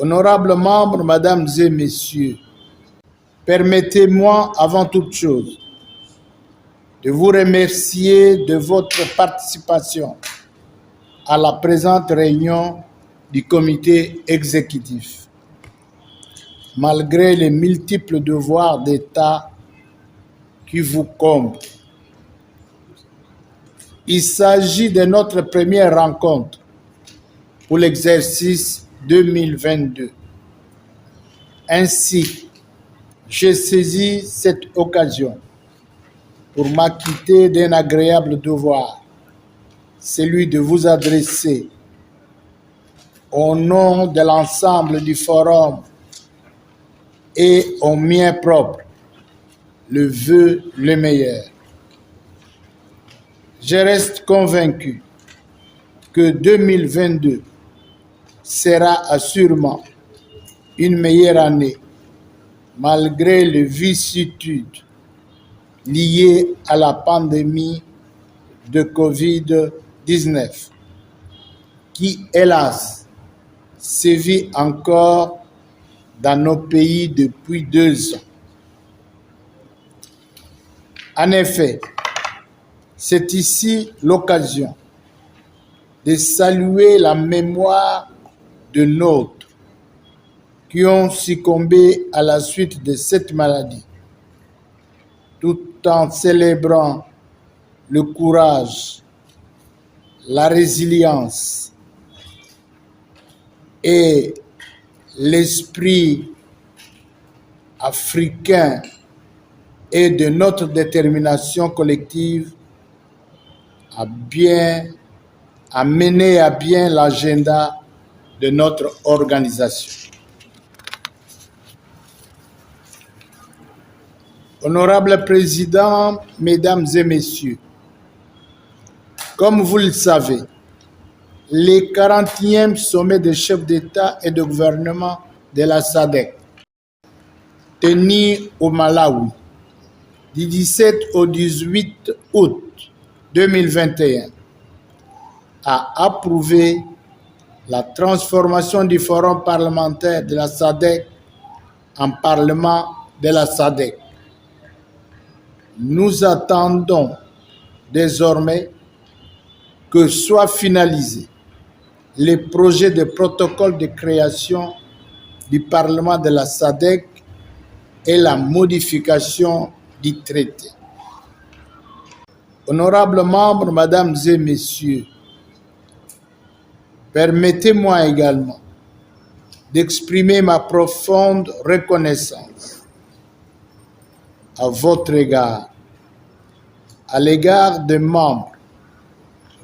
Honorables membres, mesdames et messieurs, permettez-moi avant toute chose de vous remercier de votre participation à la présente réunion du comité exécutif. Malgré les multiples devoirs d'État qui vous comblent, il s'agit de notre première rencontre pour l'exercice 2022. Ainsi, j'ai saisi cette occasion pour m'acquitter d'un agréable devoir, celui de vous adresser, au nom de l'ensemble du forum et au mien propre, le vœu le meilleur. Je reste convaincu que 2022 sera assurément une meilleure année, malgré les vicissitudes liées à la pandémie de Covid-19, qui, hélas, sévit encore dans nos pays depuis 2 ans. En effet, c'est ici l'occasion de saluer la mémoire de nôtres qui ont succombé à la suite de cette maladie, tout en célébrant le courage, la résilience et l'esprit africain et de notre détermination collective à mener à bien l'agenda de notre organisation. Honorable Président, Mesdames et Messieurs, comme vous le savez, le 40e sommet des chefs d'État et de gouvernement de la SADC, tenu au Malawi, du 17 au 18 août 2021, a approuvé la transformation du forum parlementaire de la SADC en parlement de la SADC. Nous attendons désormais que soit finalisé les projets de protocole de création du Parlement de la SADC et la modification du traité. Honorables membres, mesdames et messieurs, permettez-moi également d'exprimer ma profonde reconnaissance à votre égard, à l'égard des membres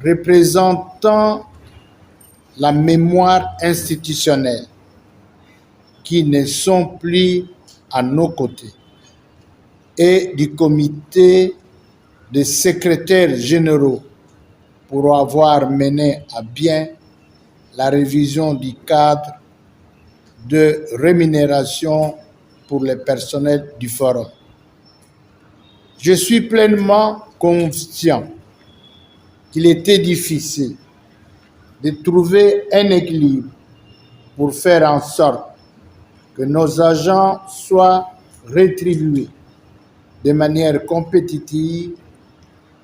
représentant la mémoire institutionnelle qui ne sont plus à nos côtés et du comité des secrétaires généraux pour avoir mené à bien la révision du cadre de rémunération pour le personnel du forum. Je suis pleinement conscient qu'il était difficile de trouver un équilibre pour faire en sorte que nos agents soient rétribués de manière compétitive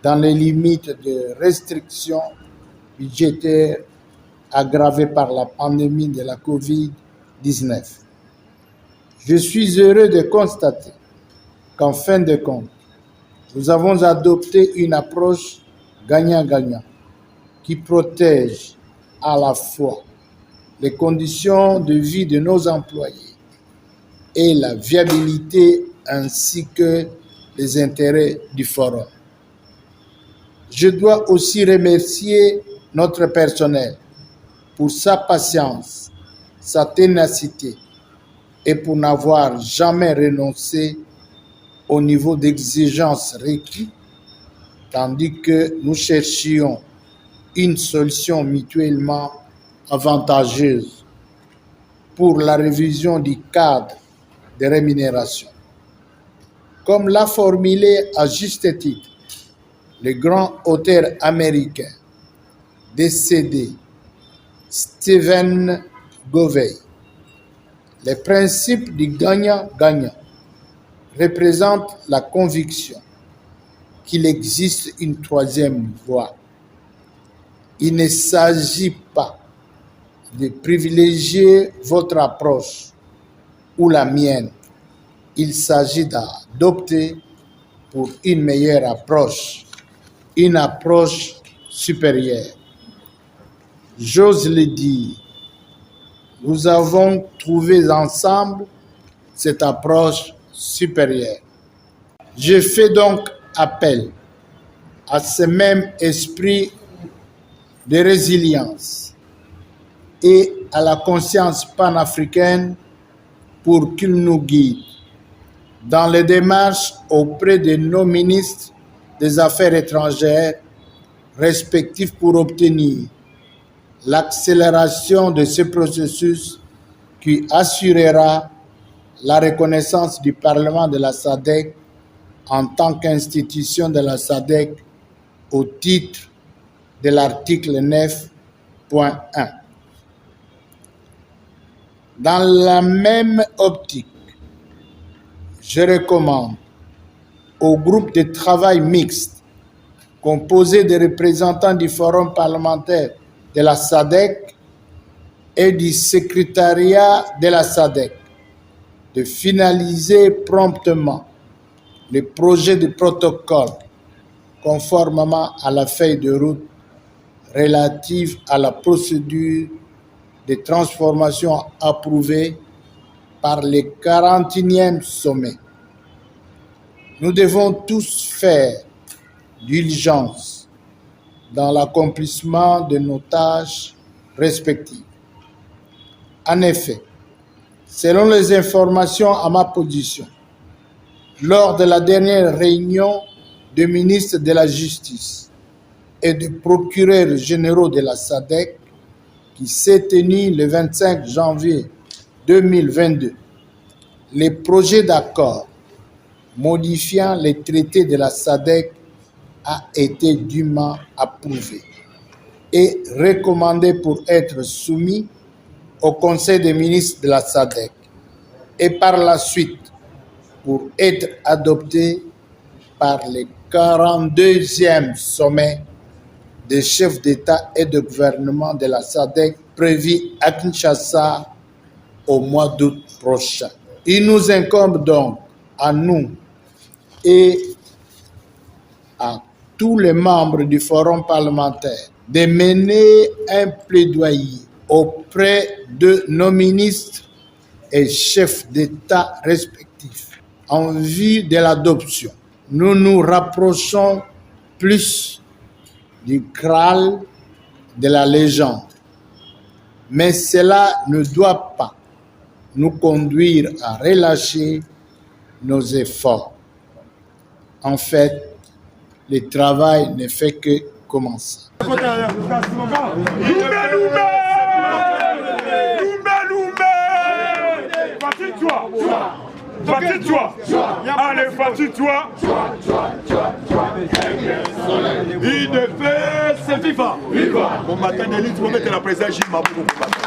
dans les limites de restrictions budgétaires aggravées par la pandémie de la COVID-19. Je suis heureux de constater qu'en fin de compte, nous avons adopté une approche gagnant-gagnant qui protège à la fois les conditions de vie de nos employés et la viabilité ainsi que les intérêts du forum. Je dois aussi remercier notre personnel pour sa patience, sa ténacité et pour n'avoir jamais renoncé au niveau d'exigence requis, tandis que nous cherchions une solution mutuellement avantageuse pour la révision du cadre de rémunération. Comme l'a formulé à juste titre le grand auteur américain décédé Stephen Covey, Les principes du gagnant-gagnant représentent la conviction qu'il existe une troisième voie. Il ne s'agit pas de privilégier votre approche ou la mienne. Il s'agit d'adopter pour une meilleure approche, une approche supérieure. J'ose le dire, nous avons trouvé ensemble cette approche supérieure. Je fais donc appel à ce même esprit de résilience et à la conscience panafricaine pour qu'il nous guide dans les démarches auprès de nos ministres des Affaires étrangères respectifs pour obtenir l'accélération de ce processus qui assurera la reconnaissance du Parlement de la SADC en tant qu'institution de la SADC au titre de l'article 9.1. Dans la même optique, je recommande au groupe de travail mixte composé de représentants du Forum parlementaire de la SADC et du secrétariat de la SADC de finaliser promptement le projet de protocole conformément à la feuille de route relative à la procédure de transformation approuvée par le 41e sommet. Nous devons tous faire diligence dans l'accomplissement de nos tâches respectives. En effet, selon les informations à ma position, lors de la dernière réunion des ministres de la Justice et des procureurs généraux de la SADC qui s'est tenue le 25 janvier 2022, le projet d'accord modifiant les traités de la SADC a été dûment approuvé et recommandé pour être soumis au Conseil des ministres de la SADC et par la suite pour être adopté par le 42e sommet des chefs d'État et de gouvernement de la SADC prévu à Kinshasa au mois d'août prochain. Il nous incombe donc à nous et à tous les membres du Forum parlementaire de mener un plaidoyer auprès de nos ministres et chefs d'État respectifs en vue de l'adoption. Nous nous rapprochons plus du Graal de la légende, mais cela ne doit pas nous conduire à relâcher nos efforts. En fait, le travail ne fait que commencer. Fatigue-toi. Allez, fatigue-toi. IDP, c'est FIFA. Bon matin, Nelly, tu vas mettre la présidence Gilles Mabou pour combattre.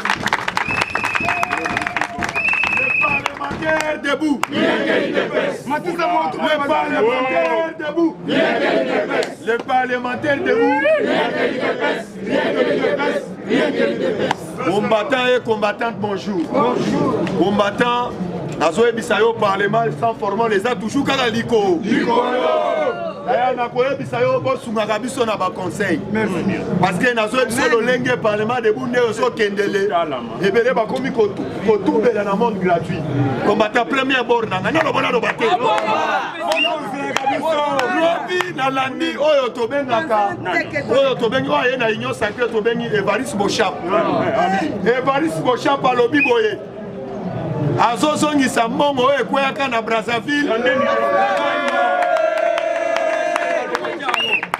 Les parlementaires debout. Les parlementaires debout. Les parlementaires debout. Combattants et combattantes, bonjour. Combattants. Nazoé Bisayo Parlement sans formant les a toujours qu'à la Lico. D'ailleurs, Nakoé Bisayo Bosungaka biso na ba conseil. Parce que Nazoé Bisayo Lenge Parlement de Boundé Oso Kendele. Et bien, ba komi kotoube dans le monde gratuit. Combattant premier bord na ngana lobona lobate. Lobi na landi oyo tobengaka. Oyo tobengi oyo na union sacrée tobengi Evariste Bochap. Evariste Bochap alobi boye. Azozongisa mbongo oyo ekweyaka na Brazzaville.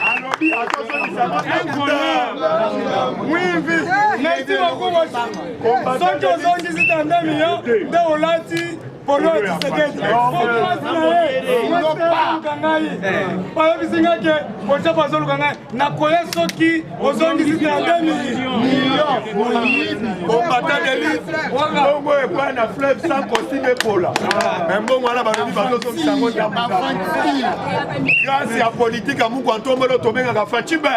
Alobi azozongisa mbongo. Merci beaucoup. Soki ozongisi ta 2 millions nde olati Polo Tshisekedi. Combattant d'élite, Bongo est pas un fleuve sans costume Pola. Mais Bongo a grâce à la politique, à Moukantomolo Tomenga Fatibe.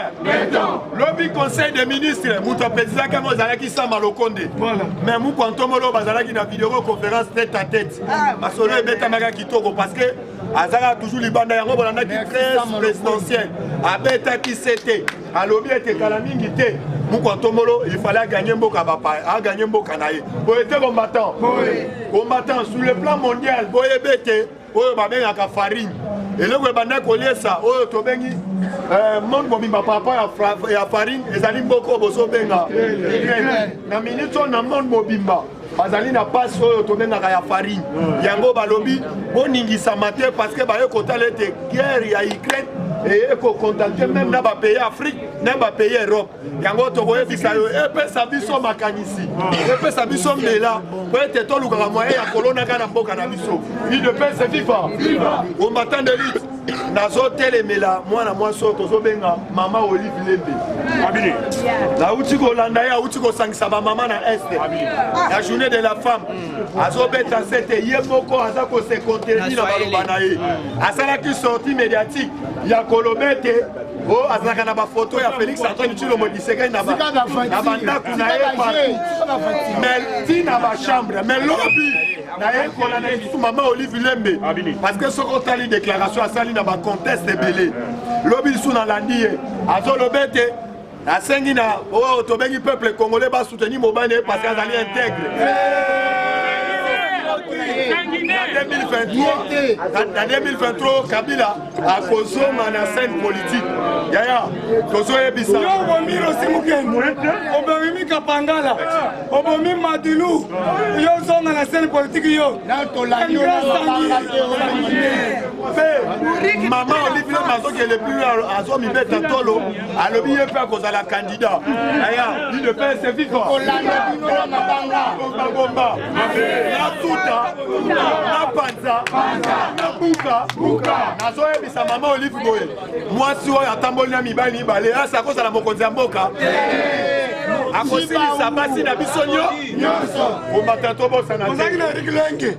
Lobby conseil des ministres, Mouta Pezza Kamozalaki Samalokonde. Mais Moukantomolo Bazalaki na vidéoconférence tête à tête. Masolo et Betamaga Kitoko parce que Azara toujours les bandes yango bolanda qui très présidentielle. Abeta qui c'était. A lobby était Kalamingi té. Moukantomolo, il fallait gagner Mboka Bapa, à gagner Mboka Naye. Pour être combattant. Combattant sur le plan mondial, Boye Bete, Boye Babé Yaka Farine. Et là, vous avez collé ça, oh, Tobengi, monde mobimba par rapport à Farine, et Zalim Boko Boso Benga. Na minute, on a monde mobimba. Bazali na passe oyo tobenga ya farine. Yango balobi boningi samate parce que ba yokota lete guerre ya Ukraine et eko contacter même na ba pays Afrique, na ba pays Europe. Yango to boye bisayo epe sabiso makanisi. Epe sabiso mela. Pour être to luka moyen ya kolona kana mboka na biso. Il ne peut se vivre. Combattant d'élite. Nazo telemela mwana mwaso tozobenga mama Olive Lembe. Abine. La utiko landa ya utiko sangisa ba mama na este. La journée de la femme. Azobeta c'était yemoko azako se contredire na baloba na ye. Asala qui sortie médiatique ya kolobete oh azaka na ba photo ya Félix Antoine Tshilombo Tshisekedi na ba ndako na ye partout. Mais tina ba chambre mais lobby na ye kolana sous mama Olive Lembe parce que ce qu'on t'a dit déclaration à sali na ba conteste belé. Lobby sous na landi azolobete la Sengina, oh, Tobengi peuple congolais va soutenir Mobane parce qu'elle est intègre. En 2023, Kabila a consommé la scène politique. Yaya, Kosoye Bissau. Oberimi Kapangala, Obomi Madilou, yo sont dans la scène politique. Yo. Maman Olivier Mazo qui est le plus à Zomi Beta Tolo, a le billet fait cause à la candidat. Yaya, il ne fait ses vivants. Bomba, la Touta, la Panza, la Bouka, Nazoé Bissa Maman Olivier Goye. Moi, si on a tambolina Mibali, Balé, ça cause à la Mokonzamboka. A cause de sa basse d'Abissonio, on va t'entendre au Sanate.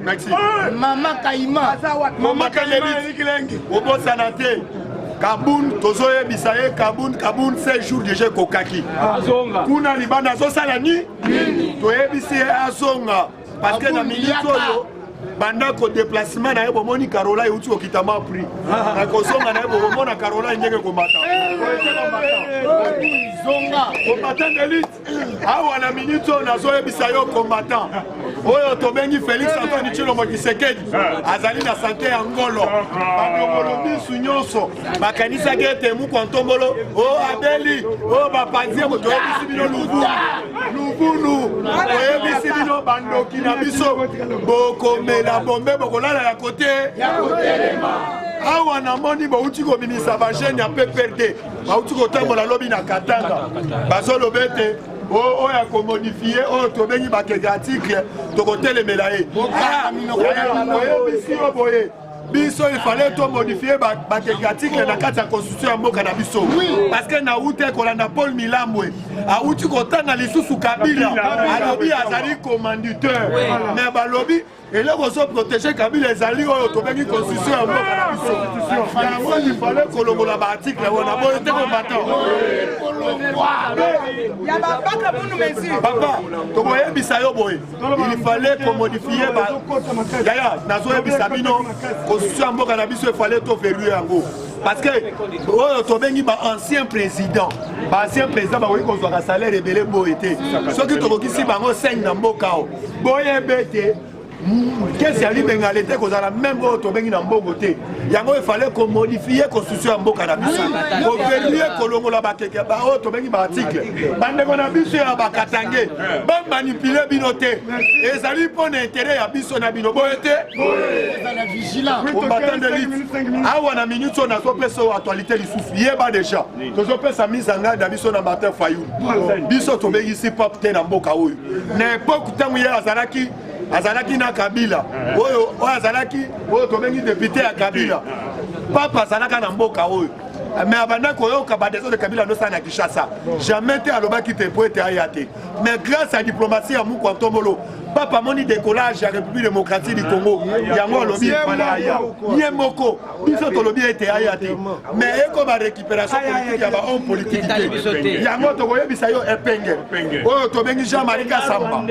Merci. Maman Kaima, Maman Kaima, au bon Sanate. Kaboun, Tozoye Bisaye, Kaboun, 16 jours déjà Kokaki. Kuna Libana Zosalani, Toye Bisaye Azonga. Parce que dans le milieu, banda ko déplacement na yebo moni Carola et uti okitama pris na kozonga na yebo mona Carola nyenge komata zonga combattant d'élite awa na minute na zoye bisayo combattant oyo tobengi Félix Antoine Tshilombo Tshisekedi azali na santé ya ngolo bandongolo bisu nyonso bakanisa gete mu kontombolo o abeli o bapanzie ko toyebisi bino lubunu toyebisi bino bandoki na biso bokomela la bombe bokolala ya côté awa na moni bauti ko bimisa ba jeune ya PPRD bauti ko tambola lobi na Katanga bazolo bete o ya ko modifier o to bengi ba ke article to ko telemela ye biso il fallait to modifier ba ke article na kati ya constitution ya mboka na biso parce que na ute ko na Paul Milambwe a uti ko tanga lisusu Kabila alobi azali commanditeur mais ba lobi et là, on protéger Kabila les alliés au Tobengi constitution en mboka na biso. Il fallait que l'on la article on a beau été combattant. Ya baba pour nous mesure. Papa, to boye bisayo boye. Il fallait qu'on modifie ba. Yaya, nazo bisabino constitution en mboka na biso il fallait to verrouiller yango. Parce que oh Tobengi ba ancien président ba oui qu'on soit salaire rebelle boyete. Ce qui to kisi bango 5 na mboka o. Boye bete qu'est-ce qu'il y a l'été qu'on a la même autre bengi na mbongo te yango il fallait qu'on modifie constitution ya mboka na biso ko verrouiller kolongo la bakeke ba autre bengi ba article bande kona biso ya bakatange ba manipuler bino te ezali pour intérêt ya biso na bino boyete la vigilant combattant d'élite awa na minute on a so pesa actualité lisusu yeba déjà tozo pesa mise en garde biso na Martin Fayulu biso to bengi si pop te na mboka oyo na époque tangu ya azalaki azalaki na Kabila oyo azalaki oyo tobengi député ya Kabila papa azalaka na mboka oyo mais abanda koyoka badeso de Kabila nosala na Kinshasa jamais te alobaki te po ete aya te mais grâce à diplomatie ya Mukwanto Molo papa moni décollage ya République démocratique du Congo yango alobi efala aya ye moko biso tolobi ete aya te mais ekoma récupération politique ya bahomme politique te yango tokoyebisa yo epenge oyo tobengi Jean-Marie Kasamba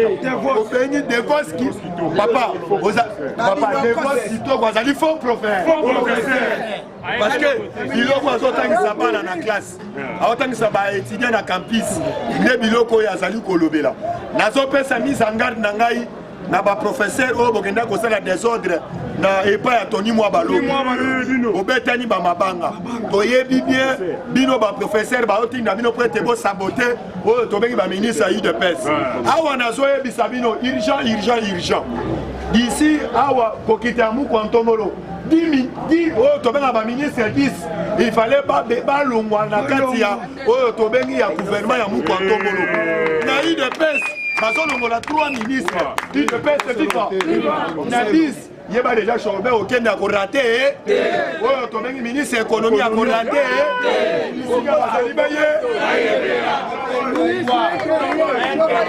tobengi Devoski papa Devoski to bazali faux prophète parce que biloko azotangisa bana na classe aotangisa baétudiant na campus nde biloko oyo azali kolobela nazopesa mise en garde na ngai na baprofesseur oyo bokenda kosala désordre na epai ya Tony mwa balobi obetani bamabanga toyebi bien bino baprofesseur baotinda bino po ete bosabote oyo tobengi baministre ya UDPS awa nazoyebisa bino urgent d'ici awa kokita ya Mukwanto Molo 10 oyo tobenga baministre 10 il fallait balongwa na kati ya oyo tobengi ya gouvernement ya Mukwanto Molo na UDPS bazolongola 3 ministres UDPS FIFA na 10 yeba déjà Chorbe okende akorate oyo tobengi ministre économie akorate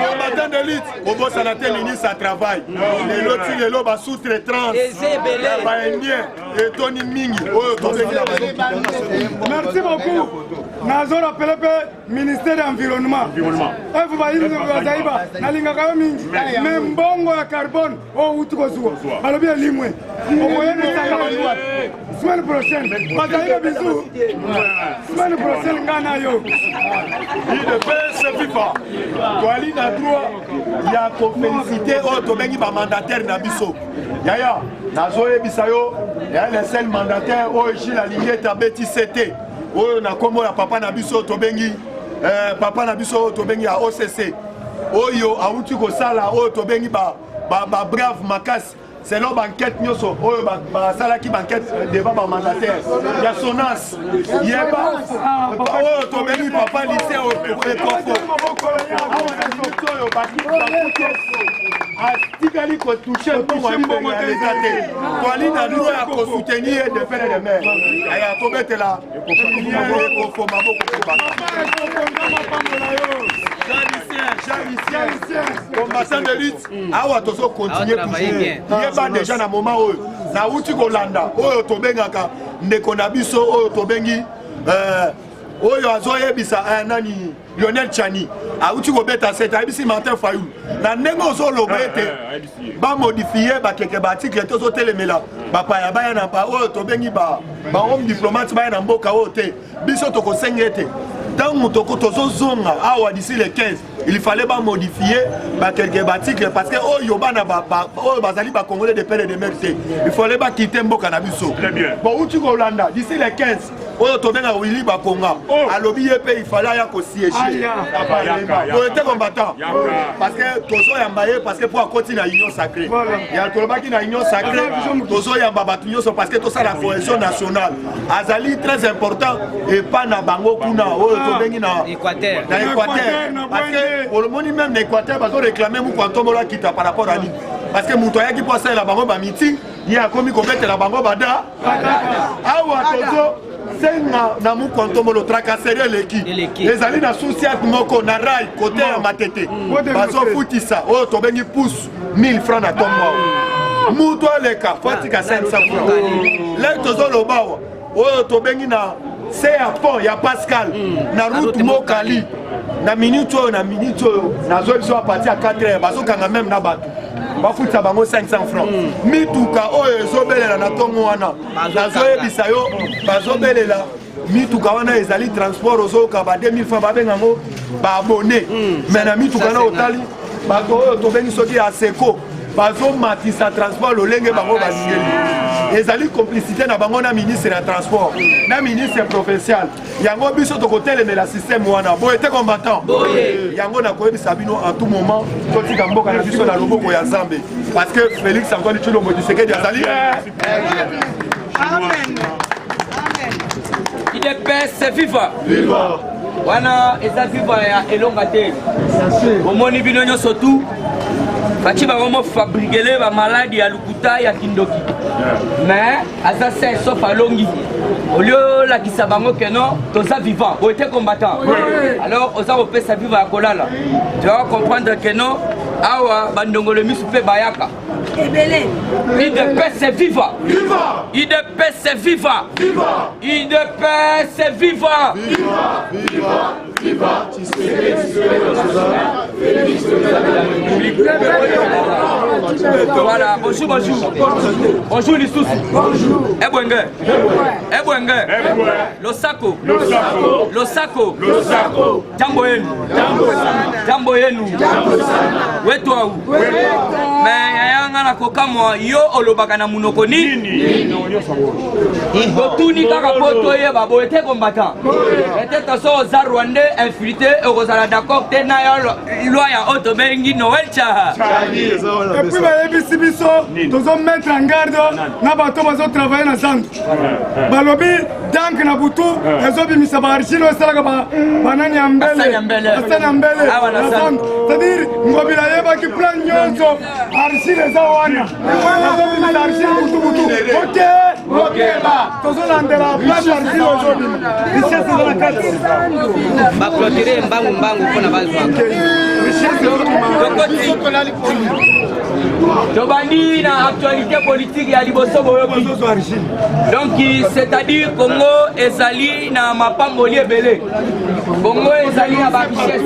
combattant de lutte obosana te ministre à travail lelo ba sous-traitance baindien etoni mingi oyo tobengi merci beaucoup nazo rappelé pe ministère de l'environnement efu bayini bazaiba nalingaka yo mingi mais mbongo ya carbone o uti kozuwa balobi elimwe okoyeni sanga semaine prochaine bazaiba bizu semaine prochaine ngana yo UDPS FIFA toali na droit ya kofélicité oyo tobengi bamandataire na biso yaya nazoyebisa yo ya le seul mandataire oyo Gilles Alinguet abeti CT oyo na kombo ya papa na biso tobengi papa na biso tobengi ya OCC oyo awuti kosala oyo tobengi ba brave makasi selon banquette nyonso oyo basalaki banquette devant bamandataire ya Sonas yeba oyo tobengi papa lycée ekofo atikali kotouche mbongo mbongo ya leta te toali na droit ya kosoutenir de pere de mer aya tobetela ekofo maboko kobaka combattant de lutte awa tozo continuer toujours yeba déjà na moment oyo na uti kolanda oyo tobengaka ndeko na biso oyo tobengi oyo azoyebisa nani Lionel Tchani auti kobeta set ayebisi Martin Fayulu na ndenge ozoloba ete bamodifie bakeke baarticle tozotelemela bapaya baya na pa oyo tobengi bahomme diplomate baya na mboka oyo te biso tokosenga ete ntango tozozonga awa d'ici le 15 il fallait modifier quelques articles parce que oyo bana oyo bazali ba congolais de père et de mère te il fallait quitter mboka na biso bon uti kolanda d'ici le 15 oyo tobenga Willy Bakonga alobi ye pe il fallait ya ko siéger pour être combattant parce que tozo yamba ye parce que pour continuer na union sacrée ya tolobaki na union sacrée tozo yamba batu nyonso parce que to ça la cohésion nationale azali très important et pas na bango kuna oyo tobengi na Équateur parce que pour le monde même l'Équateur bazo réclamer Mukwanto Molo kita par rapport à lui parce que muto yaki pour ça la bango ba meeting il a commis commettre la bango bada awa tozo senga na Mukwanto Molo tracasserie l'équipe les alliés na société moko na rail côté ya matete bazo futisa oyo tobengi pousse 1000 francs na tombo muto leka fatika 500 francs les tozo lobawa oyo tobengi na c'est à pont ya Pascal na route Mokali na minute oyo nazo biso a partir à 4h bazokanga même na bato bafuta bango 500 francs mituka oyo ezobelela na tongo wana nazoyebisa yo bazobelela mituka wana ezali transport ozoka ba 2000 francs babengango baabone mais na mituka na otali bato oyo tobengi soki aseko bazomatisa transport lolenge bango basieli ezali complicité na bango na ministre ya transport na ministre provincial yango biso tokotelemela système wana boye te combattant yango nakoyebisa bino en tout moment totika mboka na biso na loboko ya Nzambe parce que Félix Antoine Tshilombo Tshisekedi azali amen UDPS FIFA wana eza FIFA ya elonga te omoni bino nyonso tu Fachi bango fabriquer les maladies à lukuta ya kindoki. Mais asa c'est sauf à longi. Au lieu la qui sabango que non, tous ça vivant, ou était combattant. Alors on a opé sa vivre à kolala. Tu vas comprendre que non, awa bandongo le misupe bayaka. Il de paix c'est vivant. Il de paix c'est vivant. Il de paix c'est vivant. Voilà, bonjour, bonjour. Bonjour les sous. Bonjour. Ebwenge. Losako. Jambo yenu. Wetu au. Mais yanga na kokamwa yo olobaka na munoko nini? Dotuni kaka poto ye babo était combattant. Était so za Rwandais infiltré et d'accord tena yo loi ya auto bengi Noël cha. Et puis ba ebisi biso tozo mettre en garde na bato bazo travailler na centre. Balobi dank na butu ezo bimisa ba archilo salaka ba banani ambele. Asana mbele. C'est-à-dire ngobila yeba ki plan nyonzo archilo za wana. Archilo butu. OK ba. Tozo landela plan archilo zo bima. Richesse za la carte. Ba clôturer mbangu pona bazwa. Tobandi na actualité politique ya liboso boyoki. Donc c'est-à-dire Congo ezali na mapamboli ebele. Congo ezali na ba richesse.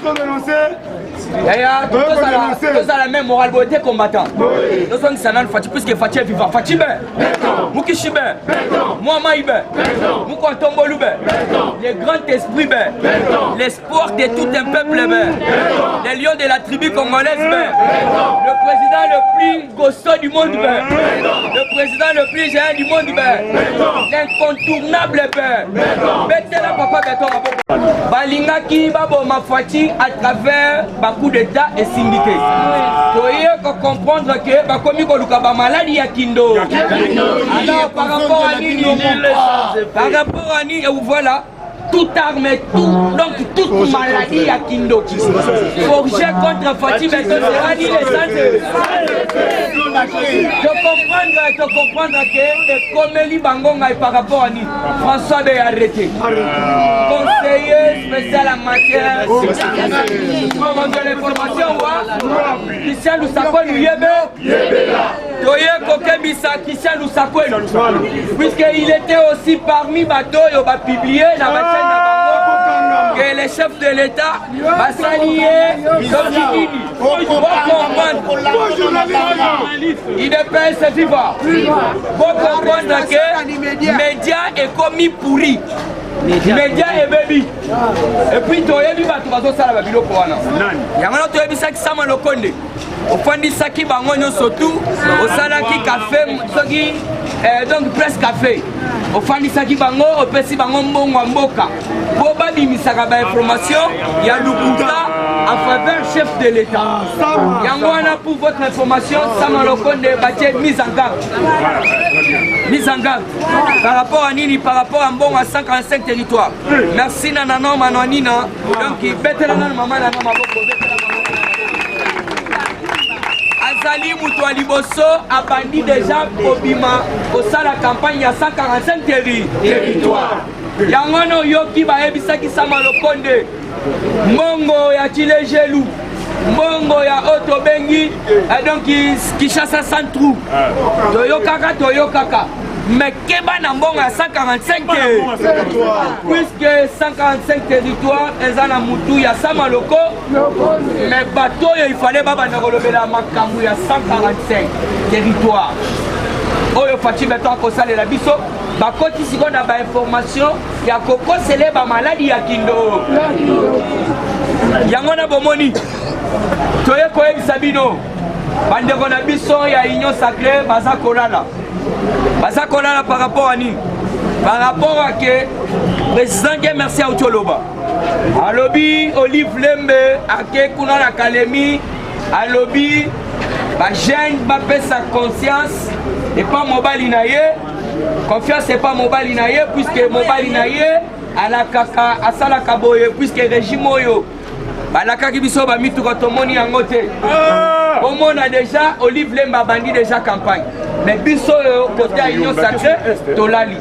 Tolérance. Yaya, tous à la même morale, beauté combattant. Nous sommes sanal Fati, puisque Fati est vivant. Fati ben, Mukishibe, Mouamaïbe, Moukontombolube, les grands esprits ben, l'espoir de tout un peuple ben, les lions de la tribu congolaise ben, le président le plus gossot du monde ben, le président le plus géant du monde ben, l'incontournable ben, Betela papa beton Balingaki babo Mafati à travers coup d'état et syndiqué. Toye ko comprendre que ba komi ko luka ba maladie ya kindo. Alors par rapport à Nini, voilà, toute arme, donc toute maladie à Kindo. Forger contre Fatih Beto sera ni les de comprendre que comme li bangonga par rapport à Nini, François Bé arrêté. Conseiller spécial en matière de l'information, Christian Lusako Yebe. Toye Kokebisa Christian Lusako, puisqu'il était aussi parmi bateaux et va publier la chaîne que les chefs de l'État va s'allier comme il dépêche c'est vivant. Pour comprendre que les médias est commis pourri. Média et baby. Et puis tu as vu que tu as vu le Koran. Il y a un autre qui s'est sama le konde. Au fond de ça qui bango surtout au salaki café donc presque café. Au fond de ça qui bango au pesi bango mbongo mboka. Pour badi misaka ba information il y a Lukuta en faveur chef de l'État. Yangwana pour votre information sama le konde batie mise en garde. Mise en garde par rapport à Nini, par rapport à Mbongo à 145 territoires. Merci Nanano Manonina. Donc, Betela Maman Azali Moutoua Liboso a banni déjà Kobima au sein de la campagne à 145 territoires. Yangono Yoki Baebisa qui Samalokonde. Mongo ya Chile Gelou. Mongo ya Otobengi. Et donc, qui chasse à 100 trous. Toyokaka. Mais Keba Nambong à 145 puisque 145 territoires, ils ont Moutou, il y a Samaloko, mais bateau, il fallait pas la Makamou, il y a 145 territoires. Oyo Fati Beton Kosal et la Bisso, Bakoti si on a des informations, il y a Koko célèbre maladie à Kindo. Yangona Bomoni, Toye Koye Sabino, Bandegona Bisso, il y a Union Sacrée, Baza Kolala. Baza Kolala par rapport à Ni. Par rapport à que président merci à Ucholoba. À lobby Olive Lembe, à Kekuna l'Académie, à lobby, bah jeune, bah sa conscience, et pas mobile inaye. Confiance n'est pas mobile inaye, puisque mobile inaye, à la kaka, à Salakaboye, puisque régime oyo. balakaki biso bamituka tomoni yango te omona déjà Olive Lemba bandi déjà campagne mais biso côté ya union sacrée tolali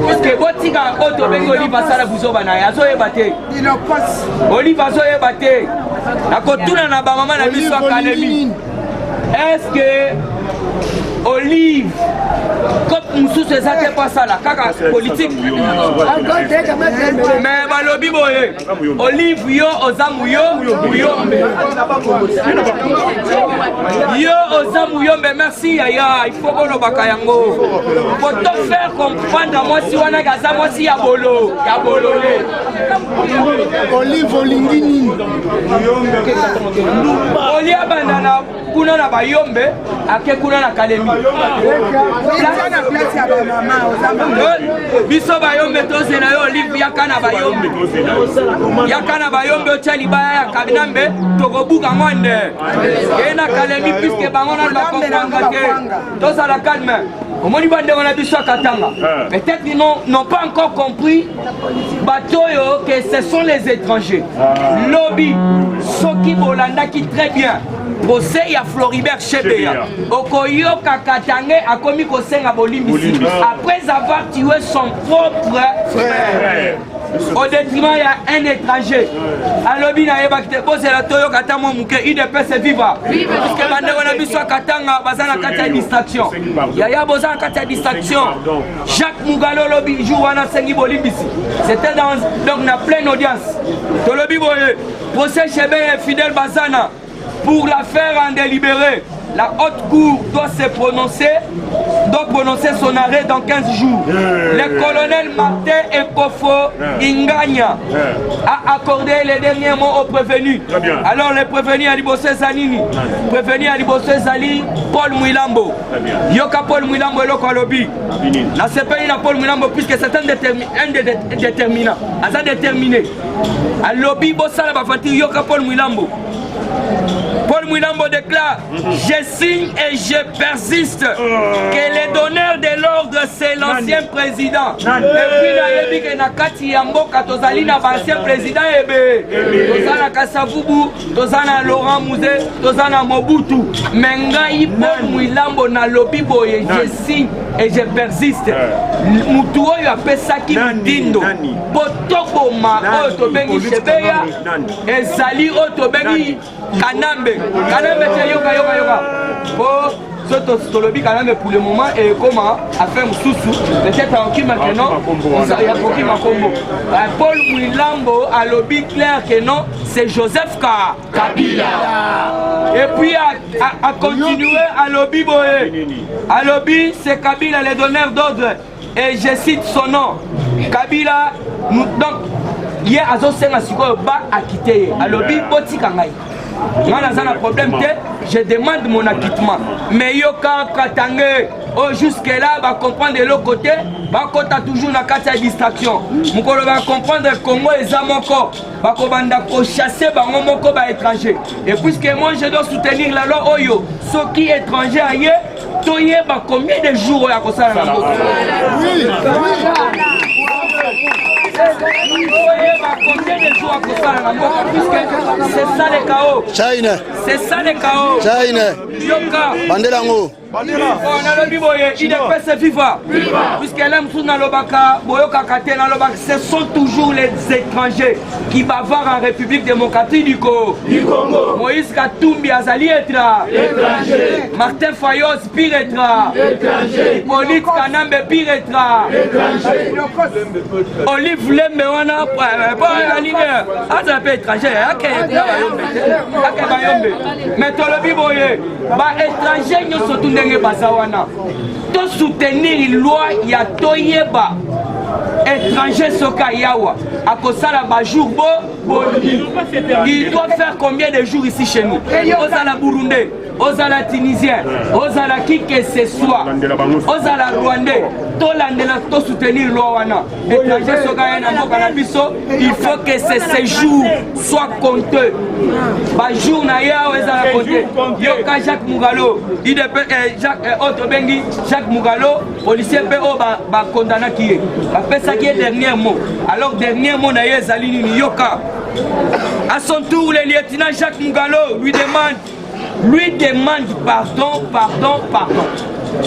puisque botika oyo tobengi Olive asala buzoba na ye azoyeba te Olive azoyeba te nakotuna na bamama na biso académie est-ce que Olive comme mosusu eza te po asala kaka politique mais balobi boye Olive yo oza muyombe yo oza muyombe merci yaya il faut bolobaka yango faut te faire comprendre mwasi wana aza mwasi ya bolole Olive olingi nini oli abandana kuna na bayombe ake kuna na kalemi biso bayombe tozela yo Olive yaka na bayombe otya libaya ya kabinambe tokobuka mwande ye na kalemi puisque bango nano bakomprendre te tozala calme omoni bandeko na biso ya Katanga peut-être ils n'ont pas encore compris batoyo que ce sont les étrangers lobby soki bolandaki très bien procès ya Floribert Chebeya okoyoka Katange akomi kosenga bolimbisi après avoir tué son propre frère au détriment ya un étranger alobi na yeba kite bozela toyoka ta mwa muke IDPS viva puisque bandeko na biso ya Katanga baza na kati ya distraction yaya boza na kati ya distraction Jacques Mugalo lobi jour wana sengi bolimbisi c'était donc na pleine audience tolobi boye procès Chebeya Fidèle Bazana pour la faire en délibéré. La haute cour doit prononcer son arrêt dans 15 jours. Le colonel Martin Ekofo Inganya a accordé les derniers mots aux prévenus. Alors les prévenus à Libossé Zanini, prévenus à Libossé Zali, Paul Mouilambo. Yoka Paul Mouilambo et Loko Lobby. La CPI na Paul Mouilambo puisque c'est un déterminant. Asa déterminé. À Lobby Bossala Bafati Yoka Paul Mouilambo. Paul Mouilambo déclare je signe et je persiste que les donneurs de l'ordre c'est l'ancien président. Et puis nayebi ke na kati ya mboka tozali na ancien président ebe tozana Kasavubu, tozana Laurent Mouzé, tozana Mobutu. Mais ngai Paul Mouilambo na lobi boye je signe et je persiste. Mutu oyo apesaki mitindo botokoma oyo tobengi Chebeya ezali oyo tobengi Kanambe te yoka po soto tolobi Kanambe pour le moment et comment affaire mususu peut-être en qui maintenant il y a pour qui makombo Paul Mouilambo a lobby clair que non c'est Joseph Kabila et puis a continué à lobby boye à lobby c'est Kabila les donneurs d'ordre et je cite son nom Kabila donc hier azosenga sikoyo ba akité a lobby botika ngai moi j'ai un problème, je demande mon acquittement. Mais yoka Katange, jusque là, va comprendre de l'autre côté, va toujours dans la distraction. Mukolo va comprendre Congo et Zamoko, va chasser Bangomoko étranger. Et puisque moi je dois soutenir la loi Oyo, ceux qui sont étrangers ailleurs, toye ba combien de jours à cause de la mort. Combien de jours à cause de la mort, puisque c'est ça le chaos. China. C'est ça le chaos. China. Yoka. Bandelango. On a le biboye, il est fait viva. Puisque l'aime sous Nalobaka, Boyoka Kate Nalobaka, ce sont toujours les étrangers qui bavarent en République démocratique du Congo. Moïse Katumbi Azali Etra. Martin Fayos pire Etra. Hippolyte Kanambe pire Etra. Olive Lembe wana pas aligné. Ça peut étranger. Mais tout le biboye, bah étranger nous sont tous basawana to soutenir loi ya toyeba étranger soka yawa akosala ba jour il doit faire combien de jours ici chez nous ozala burundais ozala tunisien ozala qui que ce soit ozala rwandais to landela to soutenir loi wana étranger soka yana mboka na biso il faut que ce séjour soit compté ba jour na yawa ezala compté yoka Jacques Mugalo Jacques Bengi Jacques Mugalo policier pe o ba condamna qui est ba pesa qui est dernier mot alors dernier mot na ezali ni yoka À son tour, le lieutenant Jacques Mungalo lui demande pardon.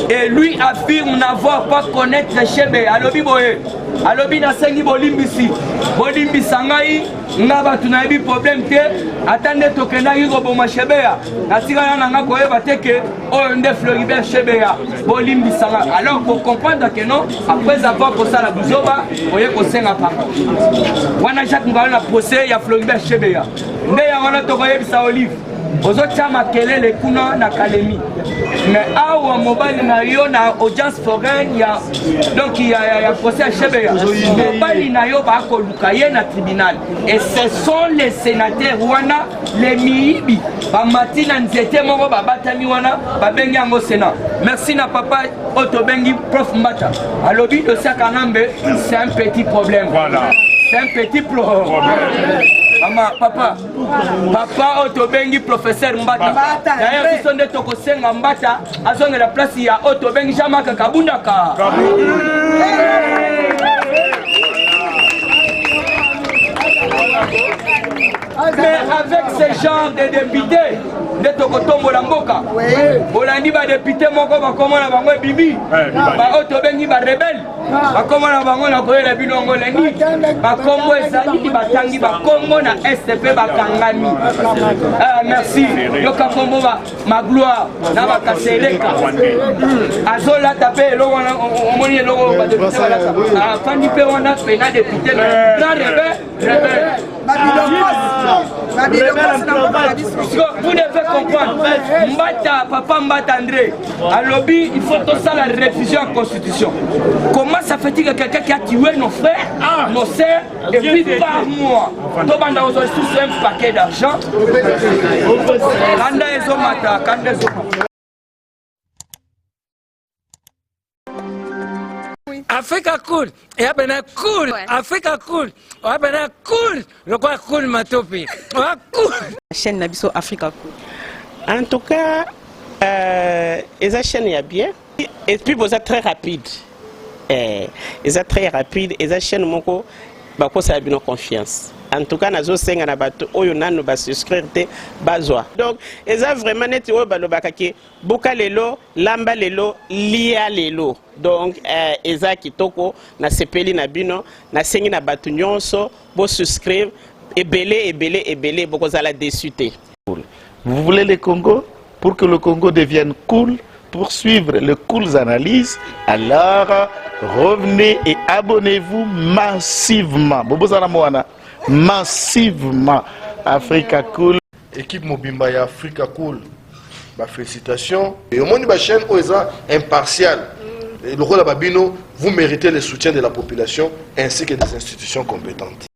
Et lui affirme n'avoir pas connaître Chebe. Alobi boye. Alobi na sengi bolimbisi. Bolimbisa ngai nga batu na yebi problème te. Atande tokenda yiko boma Chebe ya. Nasika yana nga koyeba teke oyo nde Floribert Chebe ya. Bolimbisa nga. Alors pour comprendre que non, après avoir posé la buzoba, oye kosenga pardon. Wana Jacques Mungalo na procès ya Floribert Chebe ya. Nde ya wana tokoyebisa Olive. Ozotia makelele kuna na Kalemi. Mais awa mobile na yo na audience foraine ya donc il y a procès à Chebe ya. Mobile na yo ba ko lukaye na tribunal. Et ce sont les sénateurs wana les miibi ba matina nzete moko ba batami wana ba bengi yango Sénat. Merci na papa Otobengi prof Mbata. Alobi de Sakanambe, c'est un petit problème. Voilà. C'est un petit problème. Mama, papa Otobengi professeur Mbata. D'ailleurs, ils sont des tokosenga Mbata, à son de la place, il y a Otobengi Jamaka Kabundaka. Mais avec ce genre de députés, de Tokotombo Lamboka, Bolandi va député moko va comment la bango bibi, va Otobengi va rebelle, va comment la bango la koye la bilongo lengi, va Congo ezali va tangi va Congo na STP va kangami. Merci. Yoka Congo va ma gloire na va kaseleka. Azola tapé logo on moni logo va député va la. Fandi pe wana pena député na rebelle. Vous devez comprendre, Mbata, papa Mbata André, à lobby, il faut tout ça la révision en constitution. Comment ça fait-il que quelqu'un qui a tué nos frères, nos sœurs, et puis par mois, tout le monde a tous un paquet d'argent. Africa cool, et après cool, Africa cool, après cool, le quoi cool matopi, cool. Chaîne Nabiso Africa cool. En tout cas, les chaînes y a bien, et puis vous êtes très rapide. Ils êtes très rapide, et les chaînes moko, bah quoi ça a bien confiance. En tout cas, nazo senga na bato oyo nanu ba souscrire te bazwa. Donc, eza vraiment neti oyo balobaka ke boka lelo, lamba lelo, lia lelo. Donc, eza kitoko na sepeli na bino, na sengi na bato nyonso, bo souscrire ebele boko zala déçuté. Vous voulez le Congo? Pour que le Congo devienne cool, pour suivre les cool analyses, alors revenez et abonnez-vous massivement. Bobo zala moana. Massivement Africa Cool. Équipe Mobimba ya Africa Cool. Bah, félicitations. Et au monde de la chaîne OESA impartial. Et le rôle de Babino, vous méritez le soutien de la population ainsi que des institutions compétentes.